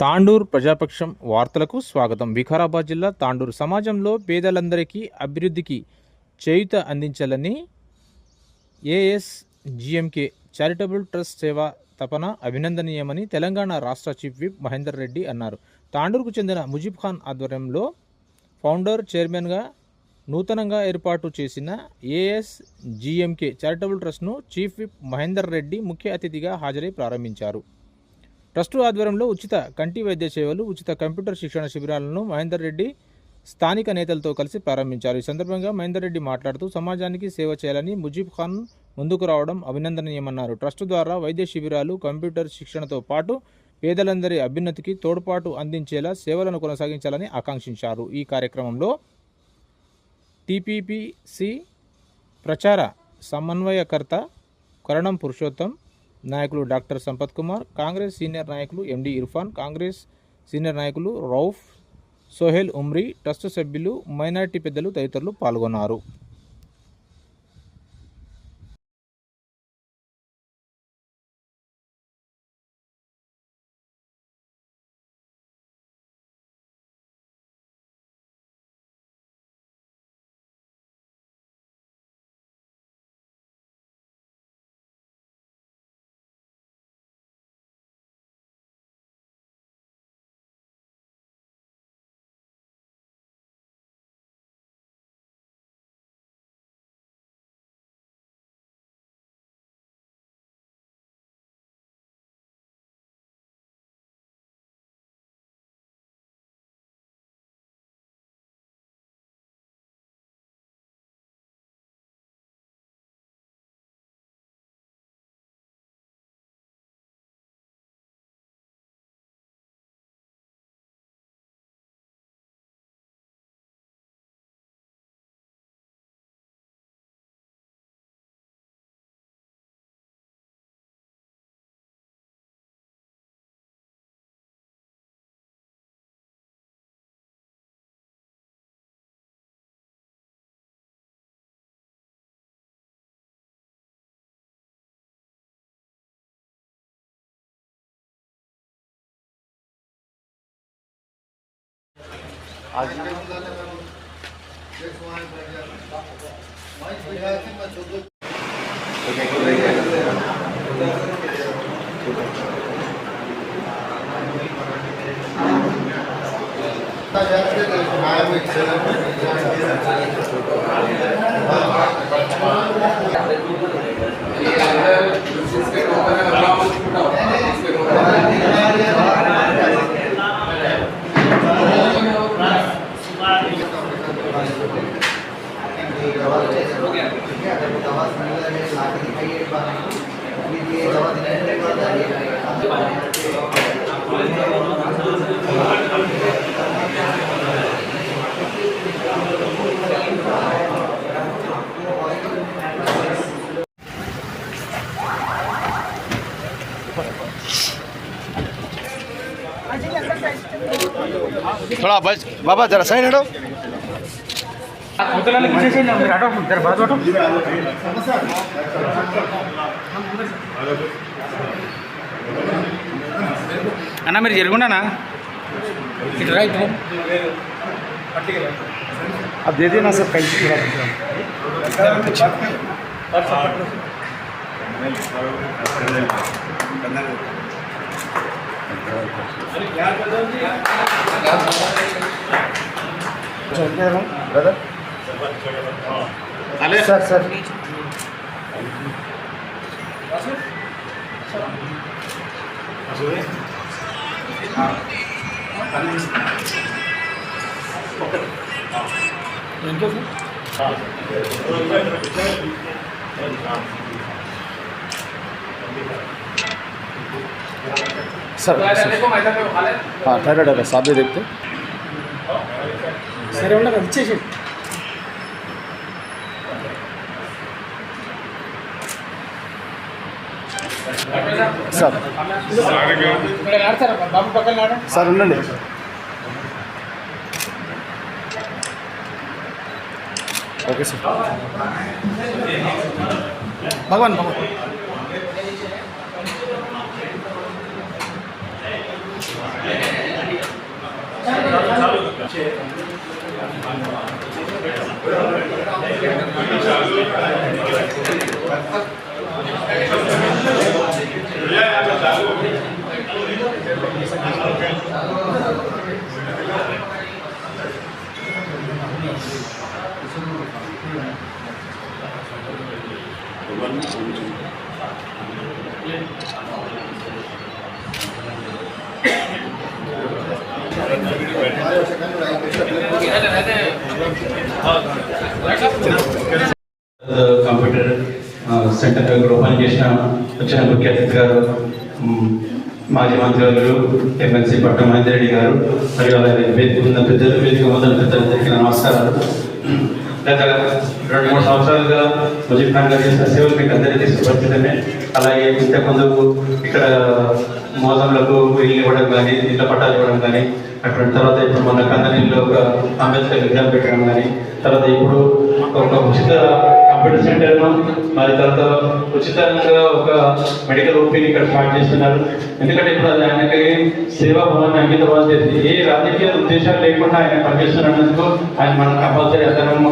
తాండూరు ప్రజాపక్షం వార్తలకు స్వాగతం. వికారాబాద్ జిల్లా తాండూరు సమాజంలో పేదలందరికీ అభివృద్ధికి చేయూత అందించాలని ఏఎస్జీఎంకే చారిటబుల్ ట్రస్ట్ సేవ తపన అభినందనీయమని తెలంగాణ రాష్ట్ర చీఫ్ విప్ మహేందర్ రెడ్డి అన్నారు. తాండూరుకు చెందిన ముజీబ్ ఖాన్ ఆధ్వర్యంలో ఫౌండర్ చైర్మన్గా నూతనంగా ఏర్పాటు చేసిన ఏఎస్జీఎంకే చారిటబుల్ ట్రస్ట్ను చీఫ్ విప్ మహేందర్ రెడ్డి ముఖ్య అతిథిగా హాజరై ప్రారంభించారు. ట్రస్టు ఆధ్వర్యంలో ఉచిత కంటి వైద్య సేవలు, ఉచిత కంప్యూటర్ శిక్షణ శిబిరాలను మహేందర్ రెడ్డి స్థానిక నేతలతో కలిసి ప్రారంభించారు. ఈ సందర్భంగా మహేందర్ రెడ్డి మాట్లాడుతూ సమాజానికి సేవ చేయాలని ముజీబ్ ఖాన్ ముందుకు రావడం అభినందనీయమన్నారు. ట్రస్టు ద్వారా వైద్య శిబిరాలు, కంప్యూటర్ శిక్షణతో పాటు పేదలందరి అభ్యున్నతికి తోడ్పాటు అందించేలా సేవలను కొనసాగించాలని ఆకాంక్షించారు. ఈ కార్యక్రమంలో టీపీపీసీ ప్రచార సమన్వయకర్త కరణం పురుషోత్తం, నాయకులు డాక్టర్ సంపత్ కుమార్, కాంగ్రెస్ సీనియర్ నాయకులు ఎండి ఇర్ఫాన్, కాంగ్రెస్ సీనియర్ నాయకులు రౌఫ్, సోహెల్ ఉమ్రీ, ట్రస్ట్ సభ్యులు, మైనారిటీ పెద్దలు తదితరులు పాల్గొన్నారు. थोड़ा बस बाबा जरा सही हटो అన్న మీరు జరుగుండనా ఇటు రైట్ अब दे देना सब कहीं सर सर सर हाँ थायराइड है साथ में देखते సరే ఉండదు ఇచ్చేసి సార్ బాబు పక్కన సార్ ఉండండి ఓకే సార్ భగవాన్ భగవాన్ కంప్యూటర్ సెంటర్ దగ్గర ఓపెన్ చేసిన వచ్చిన ముఖ్య అతిథి గారు మాజీ మంత్రివర్యులు ఎమ్మెల్సీ పట్ట మహేందర్ రెడ్డి గారు మరియు అలాగే వేదిక ఉన్న పెద్దలు వేదిక మొదలు పెద్దలందరికీ నమస్కారాలు. గత 2-3 సంవత్సరాలుగా ముజీబ్ ఖాన్ గారు చేసిన సేవలు మీకు అందరికీ తీసుకువచ్చితమే. అలాగే ఇంతకుముందు ఇక్కడ మోసంలకు ఇల్లు ఇవ్వడం కానీ ఇళ్ళ పట్టాలు ఇవ్వడం కానీ అటువంటి తర్వాత ఇప్పుడు మన కందనీళ్ళు ఒక అంబేద్కర్ విగ్రహం పెట్టడం కానీ తర్వాత ఇప్పుడు ఒక ఉచిత కంప్యూటర్ సెంటర్ను మరి తర్వాత ఉచితంగా ఒక మెడికల్ ఓపీని ఇక్కడ స్టార్ట్ చేస్తున్నారు. ఎందుకంటే ఇప్పుడు అది ఆయనకి సేవా భవన్ అంకిత భావం చేసి ఏ రాజకీయ ఉద్దేశాలు లేకుండా ఆయన పనిచేస్తున్నందుకు ఆయన మనం కంపల్సరీ అతను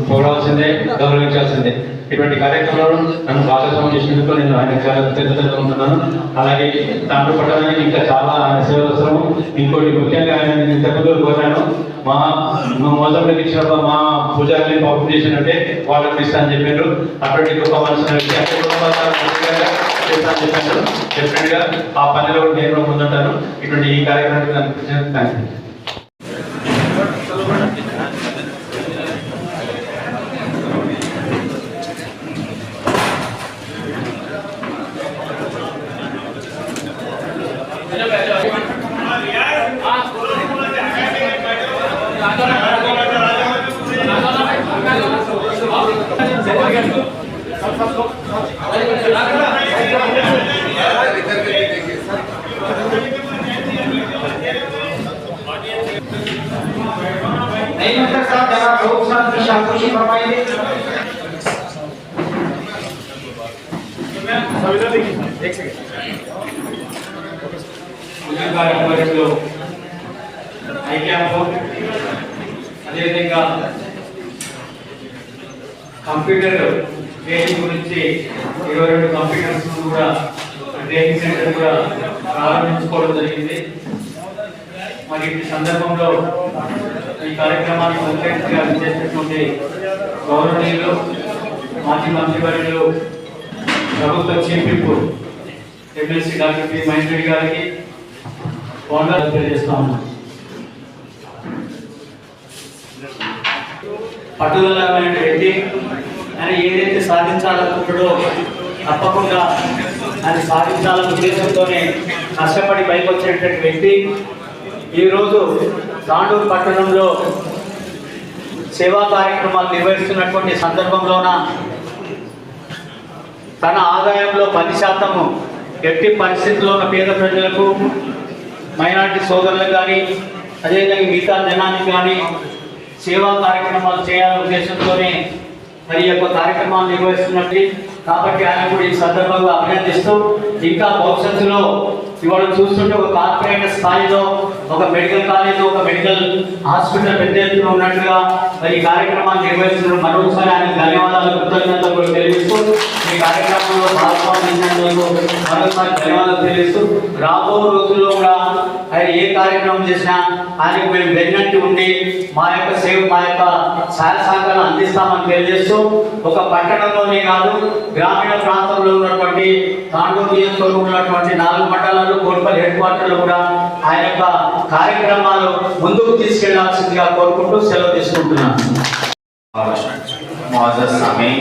పొగడాల్సిందే, గౌరవించాల్సిందే. ఇటువంటి కార్యక్రమాలను నన్ను భాగస్వామ్యం చేసినందుకు నేను ఆయన చాలా కృతజ్ఞతగా ఉంటున్నాను. అలాగే తాను పట్టడానికి ఇంకా చాలా ఆయన సేవ అవసరము. ఇంకోటి ముఖ్యంగా ఆయన ఇంతకుముందు కోరాను, మా మోసంలోకి ఇచ్చినప్పుడు మా పూజారిని పంపిణీ చేసినట్టే వాళ్ళకి ఇస్తా అని చెప్పారు. అటువంటి గొప్ప మనసున్న వ్యక్తి చెప్పారు. డెఫినెట్ గా ఆ పనిలో నేను ముందుంటాను. ఇటువంటి ఈ కార్యక్రమానికి థ్యాంక్ యూ. అదేవిధంగా కంప్యూటర్ ట్రైనింగ్ గురించి 22 కంప్యూటర్స్ కూడా ట్రైనింగ్ సెంటర్ కూడా ప్రారంభించుకోవడం జరిగింది. మరి ఈ సందర్భంలో ఈ కార్యక్రమాన్ని ముఖ్యంగా చేసినటువంటి గౌరవనీయులు మాజీ మంత్రివర్యులు ప్రభుత్వ chief whip MLC doctor P Mahender Reddy గారికి వందనాలు తెలియజేస్తా ఉన్నాను. పట్టుదలమైన వ్యక్తి ఆయన ఏదైతే సాధించాలనుకుంటాడో తప్పకుండా ఆయన సాధించాలన్న ఉద్దేశంతోనే కష్టపడి పైకి వచ్చినటువంటి వ్యక్తి ఈరోజు తాండూరు పట్టణంలో సేవా కార్యక్రమాలు నిర్వహిస్తున్నటువంటి సందర్భంలోన తన ఆదాయంలో 10% ఎట్టి పరిస్థితుల్లో ఉన్న పేద ప్రజలకు, మైనారిటీ సోదరులకు కానీ అదేవిధంగా మిగతా జనానికి కానీ సేవా కార్యక్రమాలు చేయాలనే ఉద్దేశంతోనే మరి ఈ యొక్క కార్యక్రమాలు నిర్వహిస్తున్నట్టు. కాబట్టి ఆయన కూడా ఈ సందర్భంగా అభినందిస్తూ ఇంకా భవిష్యత్తులో ఇవాళ చూస్తుంటే ఒక కార్పొరేట్ స్థాయిలో ఒక మెడికల్ కాలేజ్, ఒక మెడికల్ హాస్పిటల్ పెద్ద ఎత్తున ఉన్నట్టుగా మరి ఈ కార్యక్రమాన్ని నిర్వహిస్తున్న మరొకసారి ఆయన ధన్యవాదాలు, కృతజ్ఞతలు కూడా తెలియజేస్తూ ఈ కార్యక్రమంలో భాగస్వామ్యందుకు మరొకసారి ధన్యవాదాలు తెలియజేస్తూ రాబో రోజుల్లో కూడా ఆయన ఏ కార్యక్రమం చేసినా ఆయనకు మేము వెన్నట్టు ఉండి మా యొక్క సేవ, మా యొక్క సహాయ సహకారాలు అందిస్తామని తెలియజేస్తూ ఒక పట్టణంలోనే కాదు గ్రామీణ ప్రాంతంలో ఉన్నటువంటి తాండూరు నియోజకవర్గంలో ఉన్నటువంటి 4 మండలాలు కోట్పల్లి హెడ్ క్వార్టర్లో కూడా ఆయన యొక్క కార్యక్రమాలు ముందుకు తీసుకెళ్లాల్సిందిగా కోరుకుంటూ సెలవు తీసుకుంటున్నాను. मुआज़्ज़ज़ सामीन,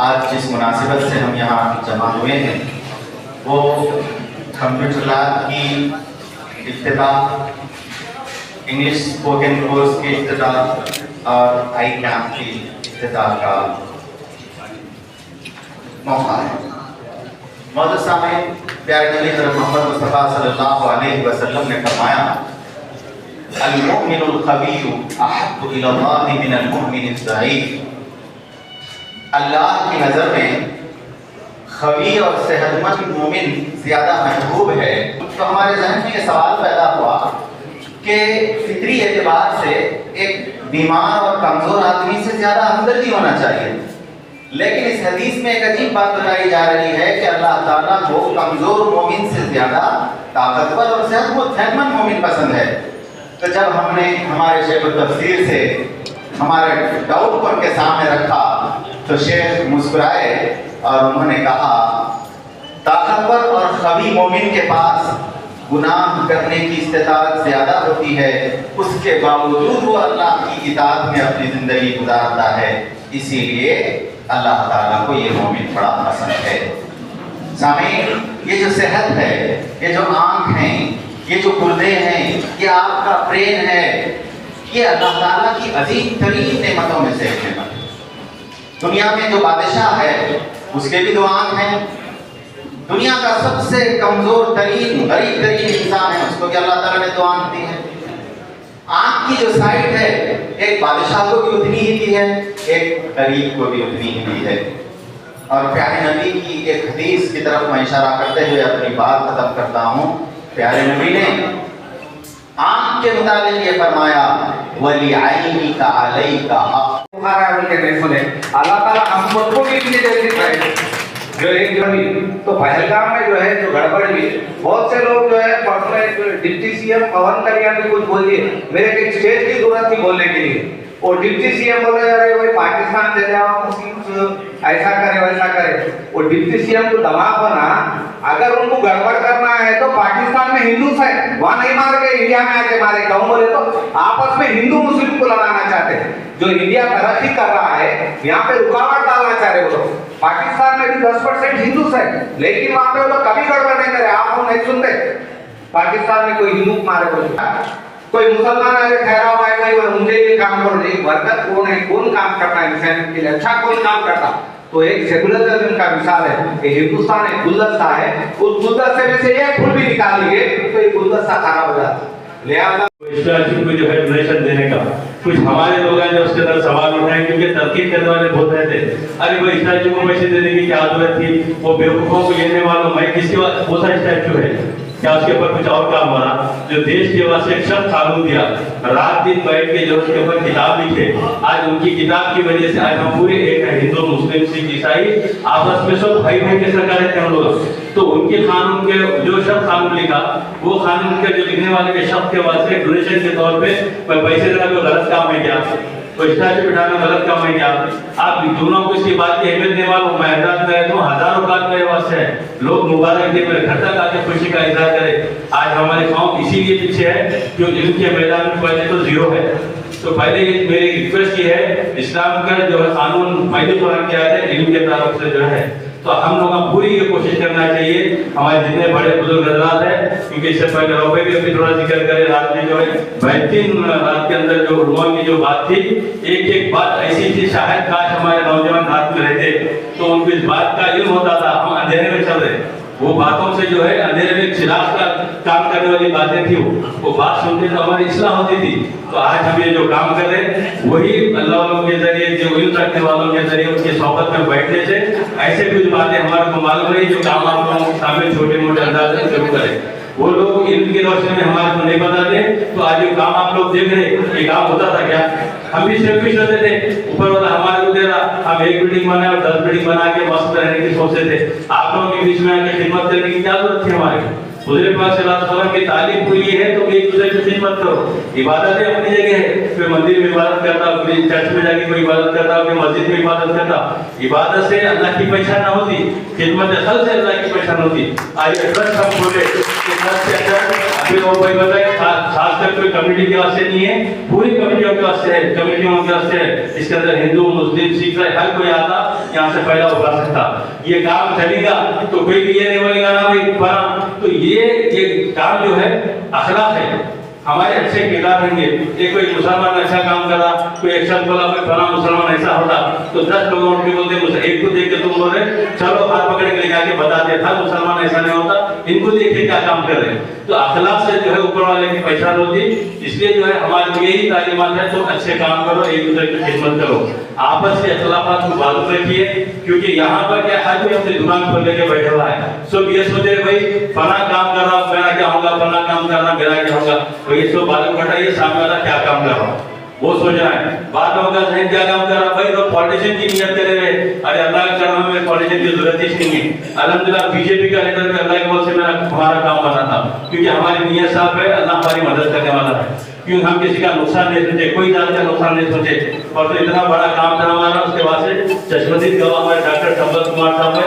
आज जिस मुनासिबत से हम यहाँ जमा हुए हैं वो कंप्यूटर लैब की इफ्तिताह, इंग्लिश स्पोकन कोर्स की इफ्तिताह और आई कैंप की इफ्तिताह का मौका है। मुआज़्ज़ज़ सामीन, प्यारे नबी हज़रत मोहम्मद मुस्तफ़ा सल्लल्लाहु अलैहि वसल्लम ने फरमाया, अल-मुमिनुल क़विय्यु अहब्बु इलल्लाहि मिनल मुमिनिज़ ज़ईफ़। अल्लाह की नज़र में खवी और सेहतमंद मोमिन ज़्यादा महबूब है। तो हमारे जहन में ये सवाल पैदा हुआ कि फितरी एतबार से एक बीमार और कमज़ोर आदमी से ज़्यादा हमदर्दी होना चाहिए, लेकिन इस हदीस में एक अजीब बात बताई जा रही है कि अल्लाह ताला को कमजोर मोमिन से ज्यादा ताकतवर और सेहतमंद मोमिन पसंद है। तो जब हमने हमारे शेख तफसीर से हमारे डाउट को उनके सामने रखा तो शेख मुस्कुराए और उन्होंने कहा, ताकतवर और कवी मोमिन के पास गुनाह करने की इस्तिताअत ज्यादा होती है, उसके बावजूद वो अल्लाह की इताअत में अपनी जिंदगी गुजारता है, इसीलिए अल्लाह ताला को ये मोमिन बड़ा पसंद है। सामीन, ये जो सेहत है, ये जो आँख हैं, ये जो गुर्दे हैं, ये आपका ब्रेन है, ये अल्लाह ताला की अजीम तरीन नेमतों में से एक नेमत। दुनिया में जो बादशाह है उसके भी दो आँख हैं। दुनिया का सबसे कमजोर तरीन गरीब तरीन इंसान है, उसको भी अल्लाह ताला ने दो आँख दी है। आँख की जो साइड है एक बादशाह को भी उतनी ही दी है, एक गरीब को भी उतनी ही दी है। और प्यारे नबी की एक हदीस की तरफ मैं इशारा करते हुए अपनी बात खत्म करता हूँ। प्यारे नबी ने आँख के मुताबिक ये फरमाया, वली आईनी का अलई का हक। अल्लाह ताला हम सबको भी इतनी जल्दी करे जो एक तो पहलगाम में जो है जो गड़बड़ हुई, बहुत से लोग जो है परसों डिप्टी सीएम पवन कल्याण ने कुछ बोल दिए, मेरे एक स्टेज की जरूरत थी बोलने के लिए। और डिप्टी सीएम बोले जा रहे भाई पाकिस्तान चले जाओ, मुस्लिम ऐसा करे वैसा करे। और डिप्टी सीएम को दिमाग बना, अगर उनको गड़बड़ करना है तो पाकिस्तान में हिंदू है, वहां नहीं मार के इंडिया में आके मारे। क्यों बोले तो आपस में हिंदू मुस्लिम को लड़ाना चाहते हैं। जो इंडिया तरक्की कर रहा है यहाँ पे रुकावट डालना चाह रहे हो। पाकिस्तान में भी 10% हिंदू है, लेकिन वहां पे वो लोग कभी गड़बड़ नहीं करे, आप नहीं सुनते। पाकिस्तान में कोई हिंदू मारे कोई मुसलमान आगे ठहरा हुआ है, भाई मुझे ये काम करो, नहीं वर्कर कौन है, कौन काम करता है इंसान के लिए, अच्छा कौन काम करता। तो एक सेकुलरिज्म का मिसाल है कि हिंदुस्तान एक गुलदस्ता है, उस गुलदस्ते में से एक फूल भी निकाल लिए तो ये गुलदस्ता खराब हो जाता। लिहाजा स्टैच्यू को जो है डोनेशन देने का कुछ हमारे लोग हैं जो उसके अंदर सवाल उठाए, क्योंकि तरकीब करने वाले बहुत रहते हैं। अरे वो स्टैच्यू को पैसे देने की क्या जरूरत थी, वो बेवकूफों को लेने वालों मैं किसके बाद वो सा स्टैच्यू है क्या, उसके ऊपर कुछ और काम हो रहा। जो देश के वास्ते एक शब्द कानून दिया, रात दिन बैठ के जो उसके ऊपर किताब लिखे, आज उनकी किताब की वजह से आज हम पूरे एक है, हिंदू मुस्लिम सिख ईसाई आपस में सब भाई भाई के सरकार रहते हैं हम लोग। तो उनके कानून के जो शब्द कानून लिखा, वो कानून के जो लिखने वाले के शब्द के वास्ते डोनेशन के तौर पे पैसे देना कोई गलत काम है क्या, कोई स्टैच्यू बिठाना गलत काम है क्या। आप दोनों को इसकी बात की अहमियत नहीं मालूम। मैं हैदराबाद में तो हजारों बात मेरे वास्ते है, लोग मुबारक दे मेरे घर तक आके खुशी का इजहार करें। आज हमारे गाँव इसीलिए पीछे है जो इनके मैदान में पहले तो जीरो है। तो पहले मेरी रिक्वेस्ट ये है, इस्लाम का जो है कानून पहले तो किया है इल्म के तरफ से जो है, तो हम लोग को पूरी ये कोशिश करना चाहिए। हमारे जितने बड़े बुजुर्ग हजरात है, क्योंकि इससे पहले रोबे भी अभी थोड़ा जिक्र करे, रात में जो है बेहतरीन रात के अंदर जो उलमा की जो बात थी, एक एक बात ऐसी थी शायद काश हमारे नौजवान हाथ में रहते तो उनको इस बात का इल्म होता था। हम अंधेरे में चल रहे, वो बातों से जो है अंधेरे में खिलाफ का काम करने वाली बातें थी, वो बात सुनते तो हमारी इस्लाह होती थी। तो आज हम ये जो काम कर रहे हैं वही अल्लाह वालों के जरिए, जो इल्म रखने वालों के जरिए उनकी सोहबत में बैठने से ऐसे कुछ बातें हमारे को मालूम रही जो काम आप लोगों के सामने छोटे मोटे अंदाज से शुरू करें। वो लोग इल्म की रोशनी में हमारे को नहीं बताते, तो आज जो काम आप लोग देख रहे हैं ये काम होता था क्या? हम भी सेल्फिश होते थे, ऊपर वाला हमारे को दे रहा, हम एक बिल्डिंग बनाए और 10 बिल्डिंग बना के मस्त रहने की सोचते थे। आप लोगों के बीच में आके खिदमत करने की क्या जरूरत थी हमारे? हुज़ूर पाक सल्लल्लाहु अलैहि वसल्लम की तालीम पूरी है तो एक दूसरे की खिदमत करो। इबादतें अपनी जगह है, कोई मंदिर में इबादत करता, कोई चर्च में जाके कोई इबादत करता, कोई मस्जिद में इबादत करता। इबादत से अल्लाह की पहचान न होती, खिदमत खल से अल्लाह की पहचान होती। आज ट्रस्ट हम बोले कि ट्रस्ट के अंदर अभी वो कोई बताए खासकर कोई कम्युनिटी के वास्ते नहीं है, पूरी कम्युनिटियों के वास्ते है, कम्युनिटियों के वास्ते है। इसके अंदर हिंदू मुस्लिम सिख हर कोई आता यहाँ से फायदा उठा सकता। ये काम चलेगा तो कोई भी ये नहीं बोलेगा ना भाई फलां। तो ये काम जो है अखलाक है, हमारे अच्छे किरदार होंगे। एक कोई मुसलमान अच्छा काम कर रहा, कोई एक शब्द बोला कोई फलां मुसलमान ऐसा होता तो 10 लोग उनके बोलते, एक को देख के तुम बोल रहे चलो हाथ पकड़ के लेके आके बता दे था मुसलमान ऐसा नहीं होता, इनको देख के क्या काम कर रहे हैं। तो अखलाक से जो है ऊपर वाले की पहचान होती। इसलिए जो है हमारे यही तालीमात है, तो अच्छे काम करो, एक दूसरे की खिदमत करो, आपस के अख्लाकात को बाजू रखिए। क्योंकि यहाँ पर क्या हर कोई अपनी दुकान खोल लेके बैठा हुआ है, सब ये सोचे भाई फला काम कर रहा मेरा क्या होगा, फला काम कर रहा मेरा क्या होगा। तो ये सब बाजू हटाइए, सामने वाला क्या काम कर रहा वो सोच रहा है। बाद में होगा सही क्या काम कर रहा भाई, तो पॉलिटिशियन की नियत करे हुए, अरे अल्लाह के करम में पॉलिटिशियन की जरूरत ही नहीं है। अल्हम्दुलिल्लाह बीजेपी का लीडर में अल्लाह की मदद से मेरा हमारा काम बना था, क्योंकि हमारी नियत साफ है, अल्लाह हमारी मदद करने वाला है, क्योंकि हम किसी का नुकसान नहीं सोचे, कोई जात का नुकसान नहीं सोचे। और तो इतना बड़ा काम था हमारा, उसके बाद से चश्मदीद गवाह हमारे डॉक्टर संपत कुमार साहब है,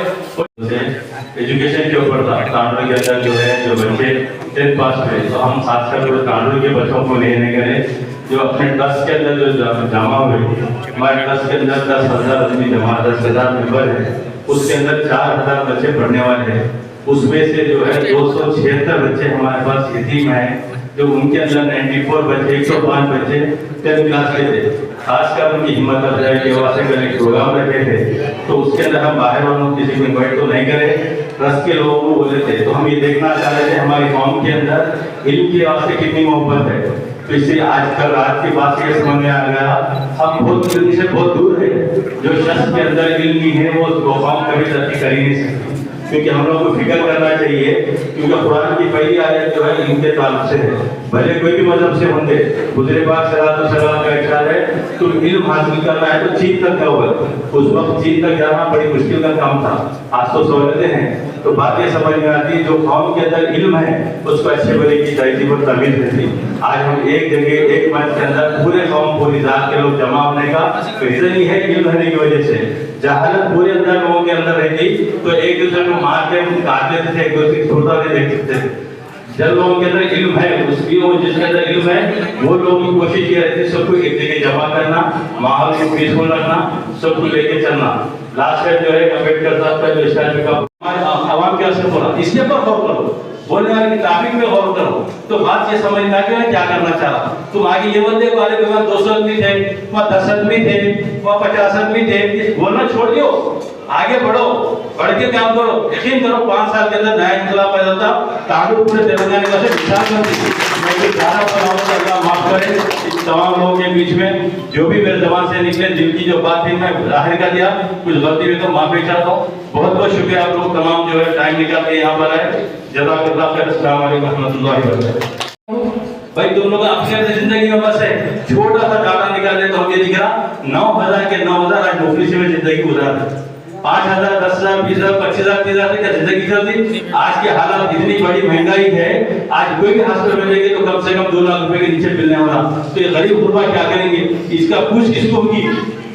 एजुकेशन के ऊपर था। तांडुल के अंदर जो है जो बच्चे 10th पास हुए, तो हम साथ साथ तांडुल के बच्चों को लेने गए जो अपने 10 के अंदर जो जमा हुए, हमारे 10 के अंदर 10,000 आदमी जमा, 10,000 मेंबर है, उसके अंदर 4,000 बच्चे पढ़ने वाले हैं। उसमें से जो है 276 बच्चे हमारे पास यतीम हैं, जो उनके अंदर 94 बच्चे 105 बच्चे 10th क्लास के थे। खासकर उनकी हिम्मत अफजाई के वास्ते का एक प्रोग्राम रखे थे, तो उसके अंदर हम बाहर वालों किसी को इन्वाइट तो नहीं करे, ट्रस्ट के लोगों को बोले थे। तो हम ये देखना चाह रहे थे हमारी कौम के अंदर इल्म के वास्ते कितनी मोहब्बत है। तो इसलिए आज कल रात की बात से समझ में आ गया, हम बहुत जल्दी से बहुत दूर है। जो शख्स के अंदर इल्म नहीं है वो कौम कभी तरक्की कर ही नहीं सकती, क्योंकि हम लोग को फिक्र करना चाहिए, क्योंकि कुरान की पहली आयत जो है इनके ताल्लुक से है। भले कोई भी मजहब से होंगे, हुज़ूर पाक सल्लल्लाहु अलैहि वसल्लम का इरशाद है तो इल्म हासिल करना है तो चीन तक जाओ। उस वक्त चीन तक जाना बड़ी मुश्किल का काम था, आज तो सहूलतें हैं। तो बात ये समझ में आती है, जो कौम के अंदर इल्म है उसको अच्छे बुरे की तहजीब और तमीज़ रहती। आज हम एक जगह एक मंच के अंदर पूरे कौम पूरी जात के लोग जमा होने का रीजन ही है इल्म रहने की वजह से। जहालत पूरे अंदर लोगों के अंदर रहती तो एक दूसरे को मार के काट देते थे, एक दूसरे की छोटा नहीं देख सकते थे। जब लोगों के अंदर इल्म है, उसकी वो जिसके अंदर इल्म है वो लोगों की कोशिश ये रहती है सबको एक जगह जमा करना, माहौल को पीसफुल रखना, सबको लेके चलना। लास्ट में जो है अम्बेडकर साहब का जो स्टैचू का आवाम के असर बोला, इसके ऊपर गौर करो, बोलने वाले की टॉपिक में गौर करो, तो बात ये समझ में आ गया क्या करना चाह रहा। तुम आगे ये बंदे वाले 200 आदमी थे, वहाँ 10 आदमी थे, वहाँ 50 आदमी थे, बोलना छोड़ दियो, आगे बढ़ो, बढ़ के काम करो। यकीन करो 5 साल के अंदर नया इंकलाब पैदा होता, तांडुल पूरे तेलंगाना का से विशाल कर दी। मैं भी गाना बनाऊं तो अल्लाह माफ करे इन तमाम लोगों के बीच में जो भी मेरे ज़बान से निकले, दिल की जो बात थी मैं जाहिर कर दिया, कुछ गलती हुई तो माफी चाहता हूँ। बहुत बहुत शुक्रिया आप लोग तमाम जो है टाइम निकाल के यहाँ पर आए। जज़ाकल्लाह खैर, अस्सलाम वालेकुम रहमतुल्लाहि व बरकातहू। भाई तुम लोग अपनी जिंदगी में बस है, छोटा सा डाटा निकाल दे तो हमें दिख रहा 9,000 के 9,000 आज नौकरी से में जिंदगी गुजार है। 5,000 10,000 20,000 25,000 30,000 की जिंदगी चलती। आज के हालात इतनी बड़ी महंगाई है, आज कोई भी हॉस्पिटल में जाएंगे तो कम से कम 2 लाख रुपए के नीचे मिलने वाला। तो ये गरीब गुरबा क्या करेंगे, इसका पूछ किसको होगी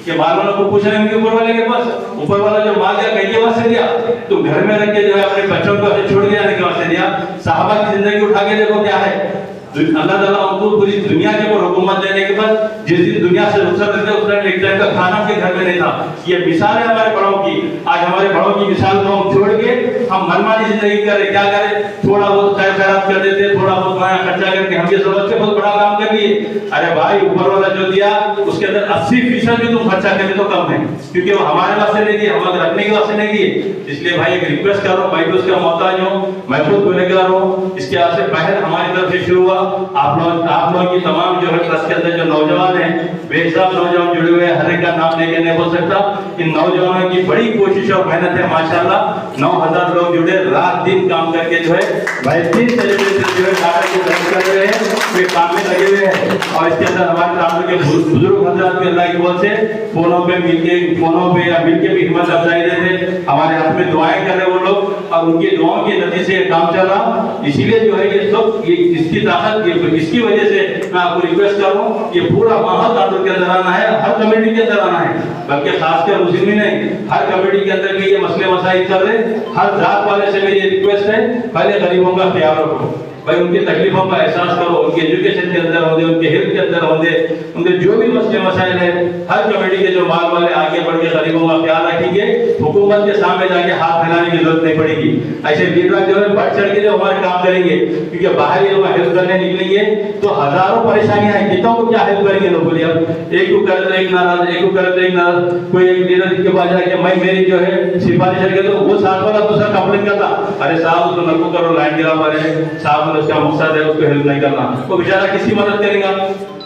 कि माल वालों को पूछना है ऊपर वाले के पास। ऊपर वाला जो माल दिया कहीं के वास्ते दिया, तो घर में रख के जो है अपने बच्चों को छोड़ के जाने के वास्ते दिया। सहाबा की जिंदगी उठा के देखो क्या है, अल्लाह ताला उनको पूरी दुनिया के ऊपर हुकूमत देने के बाद जिस दिन दुनिया से रुखसत करते उस टाइम एक टाइम का खाना के घर में नहीं था। ये मिसाल है हमारे बड़ों की। आज हमारे बड़ों की मिसाल को हम छोड़ के हम मनमानी जिंदगी कर रहे, क्या करें, थोड़ा बहुत खैर खैरात कर देते, थोड़ा बहुत नया खर्चा करके हम ये समझते बहुत बड़ा काम कर लिए। अरे भाई ऊपर वाला जो दिया उसके अंदर 80% भी तुम खर्चा करें तो कम है, क्योंकि वो हमारे वास्ते नहीं दिए, हमारे रखने के वास्ते नहीं दिए। इसलिए भाई एक रिक्वेस्ट कर रहा हूँ, मैं भी उसका मोहताज हूँ, मैं खुद गुनहगार हूँ। इसके आज से पहले हमारी तरफ से शुरू हुआ। आप लोग की तमाम जो है ट्रस्ट के अंदर जो नौजवान हैं, बेशक नौजवान जुड़े हुए हैं, हर एक का नाम लेके नहीं बोल सकता। इन नौजवानों की बड़ी कोशिश और मेहनत है माशाल्लाह। 9,000 लोग जुड़े, रात दिन काम करके जो है भाई 3 सेलिब्रेशन जो है डाटा को दर्ज कर रहे हैं, वे काम में लगे हुए हैं। और इसके अंदर हमारे राष्ट्र के बुजुर्ग हजरात भी अल्लाह की बोल से फोनों पे या मिलके भी हिम्मत अफजाई देते, हमारे हाथ में दुआएं कर रहे वो लोग, और उनकी दुआओं के नतीजे से काम चल रहा। इसीलिए जो है ये सब इसकी ताकत, इसकी वजह से मैं आपको रिक्वेस्ट कर रहा हूँ, ये पूरा माहौल तांडुल के अंदर आना है, हर कमेटी के अंदर आना है, बल्कि खासकर मुस्लिम ही नहीं, हर कमेटी के अंदर भी ये मसले मसाइल चल रहे। हर जात वाले से मेरी रिक्वेस्ट है, पहले गरीबों का ख्याल रखो भाई, उनकी तकलीफों का एहसास करो, उनके एजुकेशन के अंदर होंगे, उनके हेल्थ के अंदर होंगे, उनके जो भी मसले मसाइल है, हर कमेटी के जो माल वाले आगे बढ़ के गरीबों का ख्याल रखेंगे। हुकूमत के सामने जाके हाथ फैलाने की जरूरत नहीं पड़ेगी। ऐसे लीडर जो है बढ़ चढ़ के जो हमारे काम करेंगे, क्योंकि बाहर ये लोग हेल्प करने निकलेंगे तो हजारों परेशानियां हैं, कितनों को क्या हेल्प करेंगे लोग, बोलिए अब एक को करे तो एक नाराज, एक को करे तो एक नाराज। कोई एक लीडर के पास जाके मैं मेरी जो है सिफारिश करके, तो वो साथ वाला दूसरा कंप्लेन करता, अरे साहब उसको नकू करो, लाइन गिरा पा रहे साहब, उसका मकसद है उसको हेल्प नहीं करना, वो बेचारा किसकी मदद करेगा।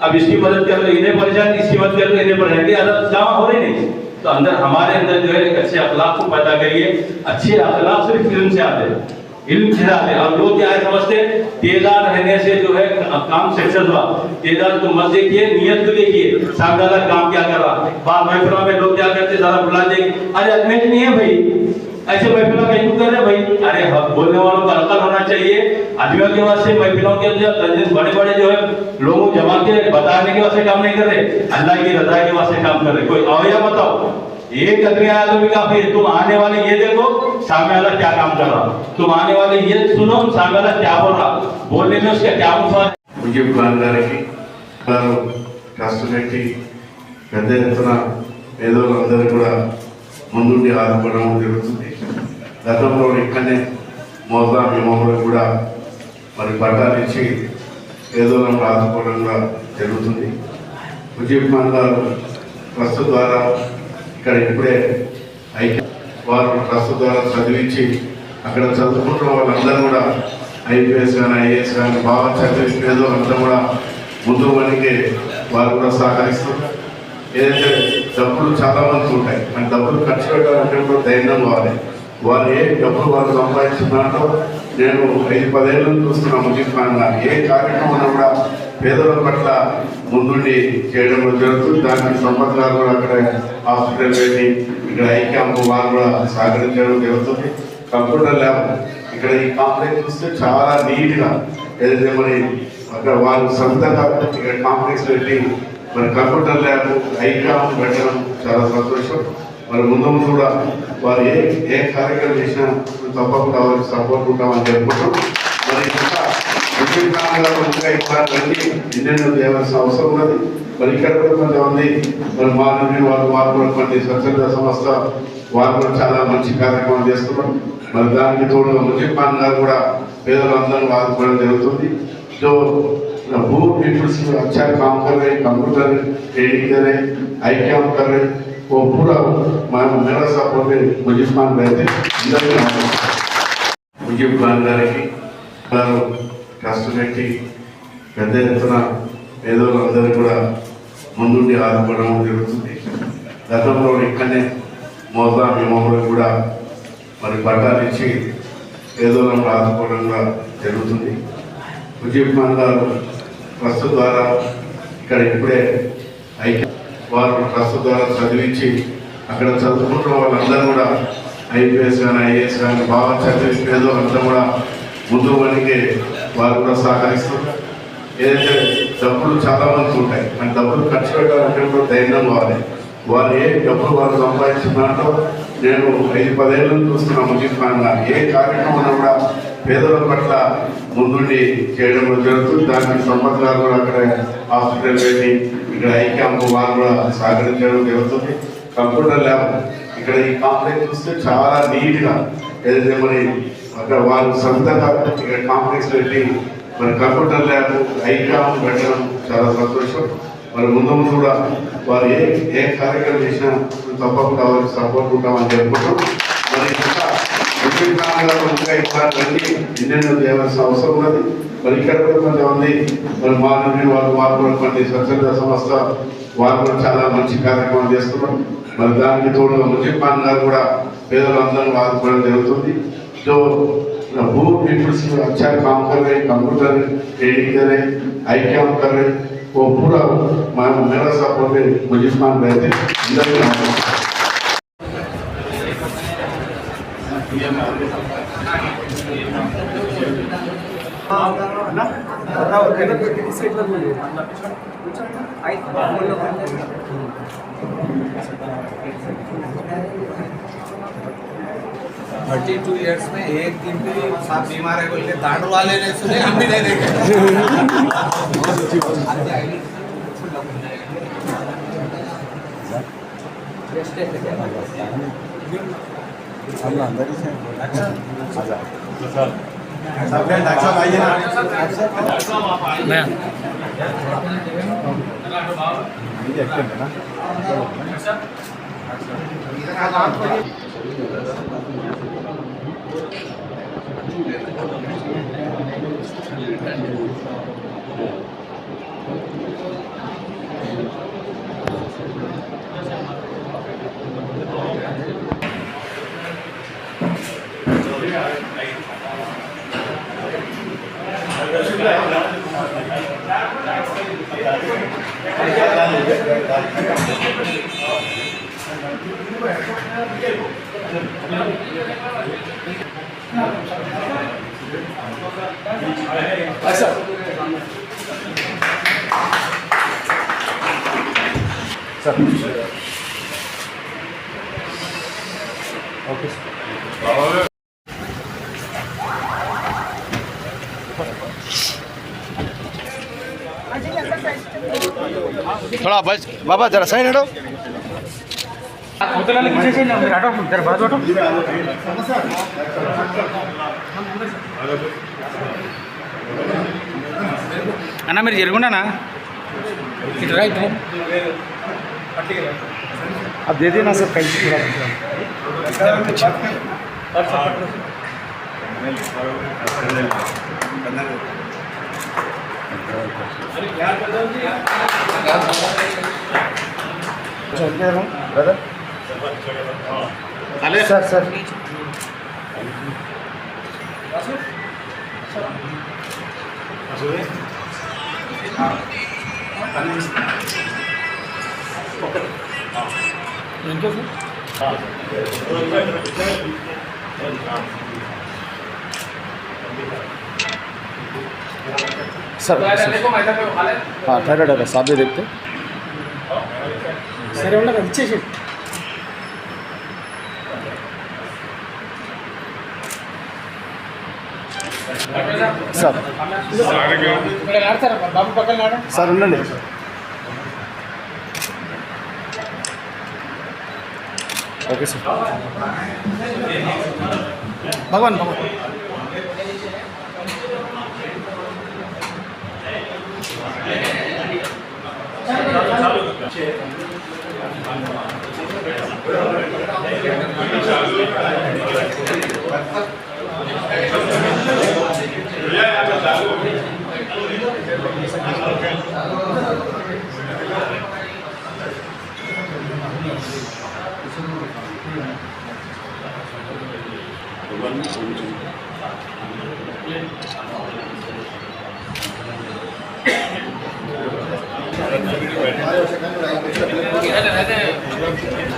अब इसकी मदद कर लो इन्हें परेशान, इसकी मदद कर लो इन्हें परेशान, आदत जमा हो रही नहीं। तो अंदर हमारे अंदर जो है एक अच्छे अखलाक को पैदा करिए। अच्छे अखलाक सिर्फ इल्म से आते हैं, इल्म खिला दे। और लोग क्या है समझते हैं तेजाब रहने से जो है काम सक्सेस हुआ। तेजाब तो मत देखिए, नियत तो देखिए, सामने वाला काम क्या कर रहा। बात महफिलों में लोग क्या करते हैं, जरा बुला देंगे, अरे अजमेर नहीं है भाई, ऐसे महफिलों में क्यों कर रहे भाई। अरे बोलने वालों का अकल होना चाहिए। अजमेर के वास्ते महफिलों के अंदर बड़े बड़े जो है लोगों जमा के बताने के वास्ते काम नहीं कर रहे, अल्लाह की रजा के वास्ते काम कर रहे। कोई आओ या बताओ, एक आदमी आया तो भी कहा भाई तुम आने वाले ये देखो सामने वाला क्या काम कर रहा, तुम आने वाले ये सुनो सामने वाला क्या बोल रहा, बोलने में उसका क्या मुफाद। मुझे गांधारी కష్టపెట్టి పెద్ద ఎత్తున పేదోళ్ళందరూ కూడా ముందుండి ఆదుకోవడం జరుగుతుంది. గతంలో ఇక్కడనే మోదా మిమ్మల్ని కూడా మరి పట్టాలు ఇచ్చి పేదోళ్ళను ఆదుకోవడం కూడా జరుగుతుంది. ముజీబ్ ఖాన్ గారు ట్రస్ట్ ద్వారా ఇక్కడ ఇప్పుడే వారు ట్రస్ట్ ద్వారా చదివించి అక్కడ చదువుకుంటున్న వాళ్ళందరూ కూడా ఐపీఎస్ కానీ ఐఏఎస్ కానీ బాగా చదివి పేదోళ్ళంతా కూడా ముందు మనకి వారు కూడా సహకరిస్తారు. ఏదైతే డబ్బులు చాలా మంది ఉంటాయి, మన డబ్బులు ఖర్చు పెట్టాలంటే కూడా ధైర్యం కావాలి. వారు ఏ డబ్బులు వారు సంపాదించున్నారో నేను 5-10 ఏళ్ళ నుంచి చూస్తున్నాను. ముజీబ్ ఖాన్ గారు ఏ కార్యక్రమం కూడా పేదల పట్ల ముందుండి చేయడం జరుగుతుంది. దానికి సంపత్ గారు కూడా అక్కడ హాస్పిటల్ పెట్టి ఇక్కడ ఐ క్యాంప్ వారు కూడా సహకరించడం జరుగుతుంది. కంప్యూటర్ ల్యాబ్ ఇక్కడ ఈ కాంప్లెక్స్ చూస్తే చాలా నీట్గా ఏదైతే మరి అక్కడ వాళ్ళు సొంతంగా ఇక్కడ కాంప్లెక్స్ పెట్టి మరి కంప్యూటర్ ల్యాబ్ ఐ క్యాంప్ పెట్టడం చాలా సంతోషం. మరి ముందు ముందు కూడా వారు ఏ కార్యక్రమం చేసినా తప్పకుండా వారికి సపోర్ట్ ఉంటామని చెప్పుకుంటాం. మరి ఇంకా ఇంకా ఇవ్వాలంటే ఎన్నెన్నో చేయాల్సిన అవసరం ఉన్నది. మరి ఇక్కడ కూడా కొంతమంది మరి మా నుండి వారు కూడా కొన్ని స్వచ్ఛంద సంస్థ వారు కూడా చాలా మంచి కార్యక్రమం చేస్తున్నారు. మరి దానికి తోడు ముజీబ్ ఖాన్ గారు కూడా పేదలందరూ ఆదుకోవడం జరుగుతుంది. जो भूख पीपल्स अच्छा काम कर रहे, कंप्यूटर ट्रेनिंग दे रहे, आई कैम्प कर रहे, वो पूरा मेरा सपोर्ट है मुजीब खान रहते मुजीब खान గారికి కష్టపెట్టి పెద్ద ఎత్తున పేదోళ్ళందరూ కూడా ముందుండి ఆదుకోవడం జరుగుతుంది. గతంలో ఇక్కడనే మోదా మిమ్మల్ని కూడా మరి పట్టాలు ఇచ్చి పేదోళ్ళను ఆదుకోవడం కూడా జరుగుతుంది. ముజీబ్ ఖాన్ గారు ట్రస్ట్ ద్వారా ఇక్కడ ఇప్పుడే వారు ట్రస్ట్ ద్వారా చదివించి అక్కడ చదువుకుంటున్న వాళ్ళందరూ కూడా ఐపీఎస్ కానీ ఐఏఎస్ కానీ బాగా చదివి పేదోళ్ళంతా కూడా ముందు మనకి వారు కూడా సహకరిస్తారు. ఏదైతే డబ్బులు చాలా మంది ఉంటాయి, మన డబ్బులు ఖర్చు పెట్టాలంటే కూడా ధైర్యం కావాలి. వారు ఏ డబ్బులు వారు సంపాదించున్నారో నేను 5-10 ఏళ్ళ నుంచి చూస్తున్నాను. ముజీబ్ ఖాన్ గారు ఏ కార్యక్రమం కూడా పేదల పట్ల ముందుండి చేయడం జరుగుతుంది. దానికి సంపత్ గారు కూడా అక్కడ హాస్పిటల్ పెట్టి ఇక్కడ ఐ క్యాంప్ వారు కూడా సహకరించడం జరుగుతుంది. కంప్యూటర్ ల్యాబ్ ఇక్కడ ఈ కాంప్లెక్స్ చూస్తే చాలా నీట్గా ఏదైతే మరి అక్కడ వాళ్ళు సొంతంగా ఇక్కడ కాంప్లెక్స్ పెట్టి మరి కంప్యూటర్ ల్యాబ్ ఐ క్యాంప్ పెట్టడం చాలా సంతోషం. మరి ముందు ముందు కూడా వారు ఏ కార్యక్రమం చేసినా తప్పకుండా వారికి సపోర్ట్ ఉంటామని చెప్పుకుంటాం. మరి ఇంకా ముజీబ్ ఖాన్ గారు ఇంకా ఇవ్వాలంటే ఎన్నెన్నో చేయాల్సిన అవసరం ఉన్నది. మరి ఇక్కడ కూడా కొంతమంది మరి మా నుండి వారు కూడా కొన్ని స్వచ్ఛంద సంస్థ వారు కూడా చాలా మంచి కార్యక్రమం చేస్తున్నారు. మరి దానికి తోడు ముజీబ్ ఖాన్ గారు కూడా పేదలందరూ ఆదుకోవడం జరుగుతుంది. जो भूख पीपल्स अच्छा काम कर रहे, कंप्यूटर ट्रेनिंग दे रहे, आई कैम्प कर रहे, वो पूरा मेरा सपोर्ट है मुजीब खान रहते थर्टी 32 इयर्स में एक दिन भी साथ बीमार है बोल के दांड वाले ने सुने, हम भी नहीं देखे। थोड़ा बच बाबा जरा साइड हटो అన్న మీరు జరుగుండానా ఇటు రైట్ अब दे देना सर कहीं ब्रदर सर सर सर हाँ थायराइड है साथ में देखते సరే ఉండగా ఇచ్చేసి सर ఆడతారా బాబు పక్కన ఆడ सर ఉండండి ओके सर भगवान भगवान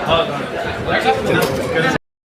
అదే